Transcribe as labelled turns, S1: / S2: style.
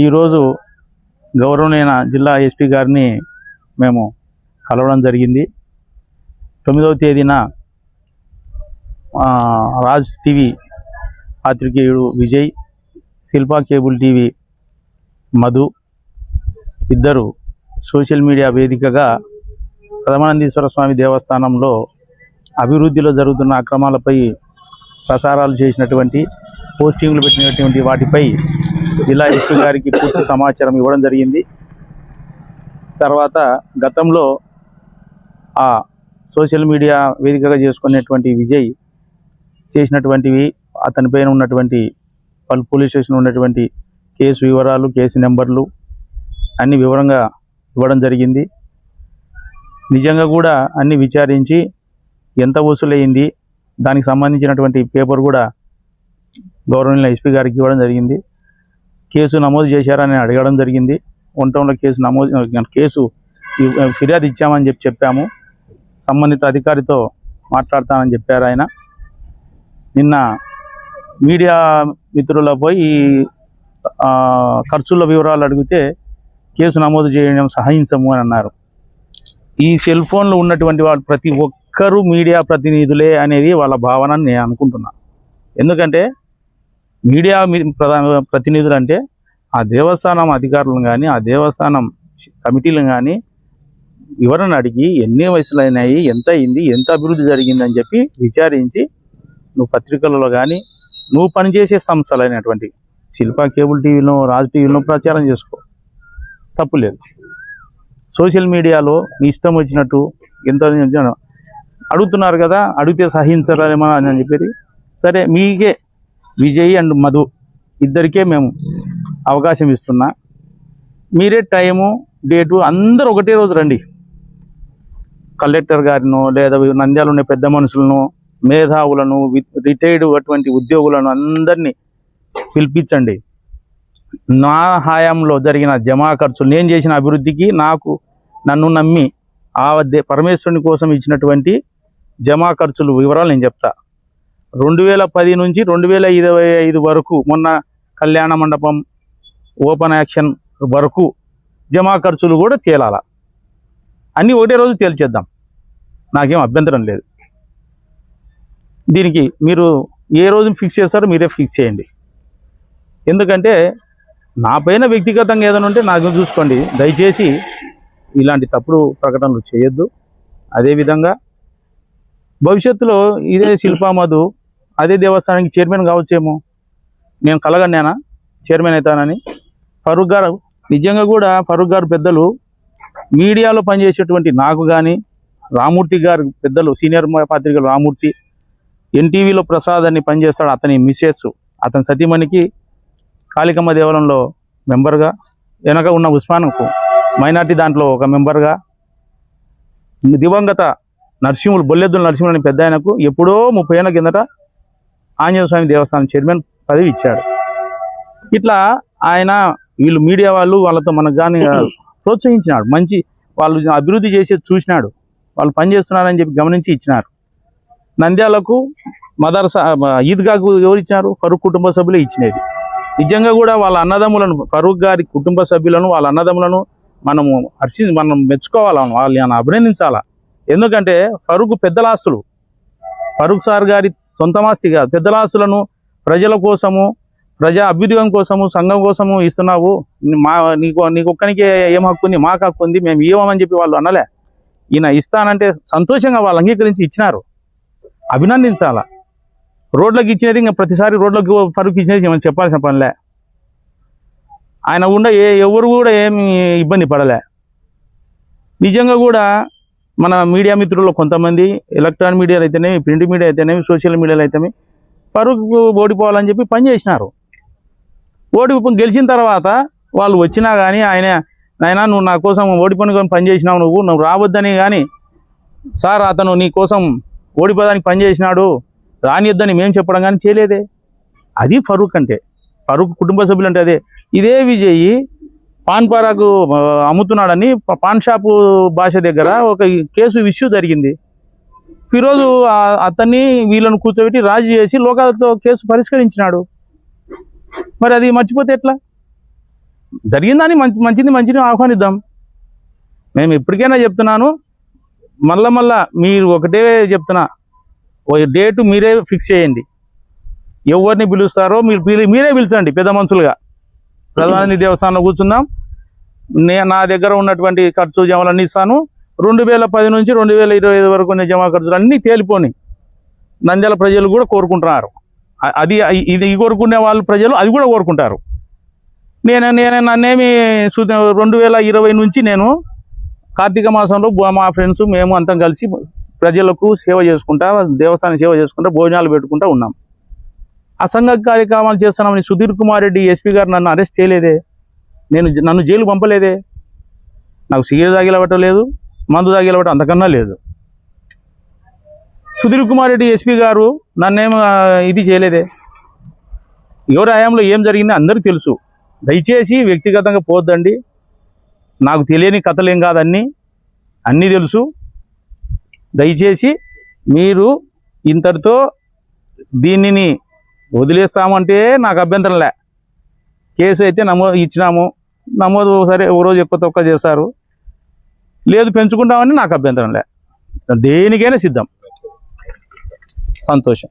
S1: ఈరోజు గౌరవనీయ జిల్లా ఎస్పీ గారిని మేము కలవడం జరిగింది. 9వ తేదీన రాజ్ టీవీ పాత్రికేయుడు విజయ్, శిల్పా కేబుల్ టీవీ మధు ఇద్దరు సోషల్ మీడియా వేదికగా పరమానందీశ్వర స్వామి దేవస్థానంలో అభివృద్ధిలో జరుగుతున్న అక్రమాలపై ప్రసారాలు చేసినటువంటి పోస్టింగ్లు పెట్టినటువంటి వాటిపై జిల్లా ఎస్పీ గారికి పూర్తి సమాచారం ఇవ్వడం జరిగింది. తర్వాత గతంలో ఆ సోషల్ మీడియా వేదికగా చేసుకునేటువంటి విజయ్ చేసినటువంటివి, అతనిపైన ఉన్నటువంటి పలు పోలీస్ స్టేషన్ ఉన్నటువంటి కేసు వివరాలు, కేసు నెంబర్లు అన్ని వివరంగా ఇవ్వడం జరిగింది. నిజంగా కూడా అన్ని విచారించి ఎంత వసూలైంది దానికి సంబంధించినటువంటి పేపర్ కూడా గౌరవనీయ ఎస్పీ గారికి ఇవ్వడం జరిగింది. కేసు నమోదు చేశారని అడగడం జరిగింది. వంటంలో కేసు ఫిర్యాదు ఇచ్చామని చెప్పాము. సంబంధిత అధికారితో మాట్లాడతానని చెప్పారు ఆయన. నిన్న మీడియా మిత్రుల పోయి ఖర్చుల వివరాలు అడిగితే కేసు నమోదు చేయడం సహాయించము అని అన్నారు. ఈ సెల్ ఫోన్లు ఉన్నటువంటి వాళ్ళు ప్రతి ఒక్కరూ మీడియా ప్రతినిధులే అనేది వాళ్ళ భావన నేను అనుకుంటున్నా. ఎందుకంటే మీడియా ప్రతినిధులు అంటే ఆ దేవస్థానం అధికారులను కానీ, ఆ దేవస్థానం కమిటీలను కానీ వివరణ అడిగి ఎన్ని వయసులు అయినాయి, ఎంత అయింది, ఎంత అభివృద్ధి జరిగిందని చెప్పి విచారించి నువ్వు పత్రికలలో కానీ, నువ్వు పనిచేసే సంస్థలైనటువంటి శిల్పా కేబుల్ టీవీలో, రాజ్ టీవీలో ప్రచారం చేసుకో, తప్పు లేదు. సోషల్ మీడియాలో నీ ఇష్టం వచ్చినట్టు ఎంత అడుగుతున్నారు కదా, అడిగితే సహించరేమో అని చెప్పి, సరే మీకే విజయ్ అండ్ మధు ఇద్దరికే మేము అవకాశం ఇస్తున్నా. మీరే టైము, డేటు అందరూ ఒకటే రోజు రండి. కలెక్టర్ గారినో లేదా నంద్యాల ఉండే పెద్ద మనుషులను, మేధావులను, రిటైర్డ్ అటువంటి ఉద్యోగులను అందరినీ పిలిపించండి. నా హయాంలో జరిగిన జమా ఖర్చులు, నేను చేసిన అభివృద్ధికి నన్ను నమ్మి ఆ పరమేశ్వరుని కోసం ఇచ్చినటువంటి జమా ఖర్చులు వివరాలు నేను చెప్తా. 2010 నుంచి 2025 వరకు, మొన్న కళ్యాణ మండపం ఓపెన్ యాక్షన్ వరకు జమా ఖర్చులు కూడా తేలాల. అన్నీ ఒకటే రోజు తేల్చేద్దాం, నాకేం అభ్యంతరం లేదు. దీనికి మీరు ఏ రోజు ఫిక్స్ చేస్తారో మీరే ఫిక్స్ చేయండి. ఎందుకంటే నా పైన వ్యక్తిగతంగా ఏదైనా ఉంటే నాకు చూసుకోండి. దయచేసి ఇలాంటి తప్పుడు ప్రకటనలు చేయొద్దు. అదేవిధంగా భవిష్యత్తులో ఇదే శిల్పా మధు అదే దేవస్థానానికి చైర్మన్ కావచ్చేమో. నేను కలగన్నానా చైర్మన్ అవుతానని? ఫరూక్ గారు, నిజంగా కూడా ఫరూక్ గారు పెద్దలు మీడియాలో పనిచేసేటువంటి నాకు కానీ, రామూర్తి గారు పెద్దలు సీనియర్ పాత్రికలు రామూర్తి, ఎన్టీవీలో ప్రసాద్ అని పనిచేస్తాడు, అతని మిస్సెస్, అతని సతీమణికి కాళికమ్మ దేవాలయంలో మెంబర్గా, వెనక ఉన్న ఉస్మాన్కు మైనార్టీ దాంట్లో ఒక మెంబర్గా, దివంగత నరసింహులు బొల్లెద్దుల నరసింహులు అని పెద్ద ఆయనకు ఎప్పుడో 30 ఏళ్ళ కిందట ఆంజనేయ స్వామి దేవస్థానం చైర్మన్ పదవి ఇచ్చాడు. ఇట్లా ఆయన వీళ్ళు మీడియా వాళ్ళతో మనకు కానీ ప్రోత్సహించినాడు. మంచి వాళ్ళు అభివృద్ధి చేసేది చూసినాడు, వాళ్ళు పనిచేస్తున్నారని చెప్పి గమనించి ఇచ్చినారు. నంద్యాలకు మదర్సా ఈద్గాకు ఎవరు ఇచ్చినారు? ఫరూక్ కుటుంబ సభ్యులే ఇచ్చినది. నిజంగా కూడా వాళ్ళ అన్నదమ్ములను, ఫరూక్ గారి కుటుంబ సభ్యులను, వాళ్ళ అన్నదమ్ములను మనం మెచ్చుకోవాలా, వాళ్ళని అభినందించాలా. ఎందుకంటే ఫరూక్ పెద్దలాస్తులు, ఫరూక్ సార్ గారి సొంతమాస్తి కాదు, పెద్దలాస్తులను ప్రజల కోసము, ప్రజా అభ్యుదయం కోసము, సంఘం కోసము ఇస్తున్నావు. నీకు ఒక్కనికే ఏం హక్కు ఉంది, మాకు హక్కు ఉంది, మేము ఇవ్వమని చెప్పి వాళ్ళు అనలే. ఈయన ఇస్తానంటే సంతోషంగా వాళ్ళు అంగీకరించి ఇచ్చినారు, అభినందించాలా. రోడ్లకు ఇచ్చినది ఇంకా ప్రతిసారి రోడ్లకు ఫరూక్ ఇచ్చినది ఏమైనా చెప్పాల్సిన పనిలే. ఆయన ఎవరు కూడా ఏమి ఇబ్బంది పడలే. నిజంగా కూడా మన మీడియా మిత్రుల్లో కొంతమంది ఎలక్ట్రానిక్ మీడియాలు అయితేనేమి, ప్రింట్ మీడియా అయితేనేమి, సోషల్ మీడియాలో అయితేనేమి ఫరూక్ ఓడిపోవాలని చెప్పి పనిచేసినారు. గెలిచిన తర్వాత వాళ్ళు వచ్చినా కానీ ఆయన నువ్వు నా కోసం ఓడిపోని పనిచేసినావు, నువ్వు రావద్దని కానీ, సార్ అతను నీ కోసం ఓడిపోదానికి పనిచేసినాడు, రానియద్దని మేము చెప్పడం కానీ చేయలేదే. అది ఫరూక్ అంటే, ఫరూక్ కుటుంబ సభ్యులు అంటే అదే. ఇదే విజయ్ పాన్ పరాకు అమ్ముతున్నాడని పాన్ షాపు భాష దగ్గర ఒక కేసు ఇష్యూ జరిగింది. ఫిరోజు అతన్ని వీళ్ళను కూర్చోబెట్టి రాజీ చేసి లోకాలతో కేసు పరిష్కరించినాడు. మరి అది మర్చిపోతే ఎట్లా? జరిగిందని మంచిని ఆహ్వానిద్దాం. మేము ఎప్పటికైనా చెప్తున్నాను, మళ్ళా మీరు ఒకటే చెప్తున్నా, ఓ డేటు మీరే ఫిక్స్ చేయండి. ఎవరిని పిలుస్తారో మీరే పిలిచండి పెద్ద మనుషులుగా. ప్రధాని దేవస్థానంలో కూర్చుందాం. నా దగ్గర ఉన్నటువంటి ఖర్చు జమలన్నీ ఇస్తాను. 2010 నుంచి 2025 వరకు ఉన్న జమా ఖర్చులు అన్నీ తేలిపోని నంద్యాల ప్రజలు కూడా కోరుకుంటున్నారు. అది ఇది కోరుకునే వాళ్ళు ప్రజలు అది కూడా కోరుకుంటారు. నన్నేమి 2020 నుంచి నేను కార్తీక మాసంలో మా ఫ్రెండ్స్ మేము అంతా కలిసి ప్రజలకు సేవ చేసుకుంటా, దేవస్థానం సేవ చేసుకుంటా, భోజనాలు పెట్టుకుంటా ఉన్నాం. అసంఘ కార్యక్రమాలు చేస్తున్నామని సుధీర్ కుమార్ రెడ్డి ఎస్పీ గారు నన్ను అరెస్ట్ చేయలేదే, నన్ను జైలు పంపలేదే. నాకు సిగరెట్ తాగిలబట్టలేదు, మందు తాగిలబట్ట అంతకన్నా లేదు. సుధీర్ కుమార్ రెడ్డి ఎస్పీ గారు నన్నేం ఇది చేయలేదే. ఎవరి హయాంలో ఏం జరిగిందో అందరికీ తెలుసు. దయచేసి వ్యక్తిగతంగా పోద్దండి. నాకు తెలియని కథలు ఏం కాదు, అన్నీ తెలుసు. దయచేసి మీరు ఇంతటితో దీనిని వదిలేస్తామంటే నాకు అభ్యంతరం లే. కేసు అయితే ఇచ్చినాము, నమోదు సరే ఓ రోజు ఎక్కువ తక్కువ చేస్తారు, లేదు పెంచుకుంటామని నాకు అభ్యంతరం లే. దేనికైనా సిద్ధం. సంతోషం.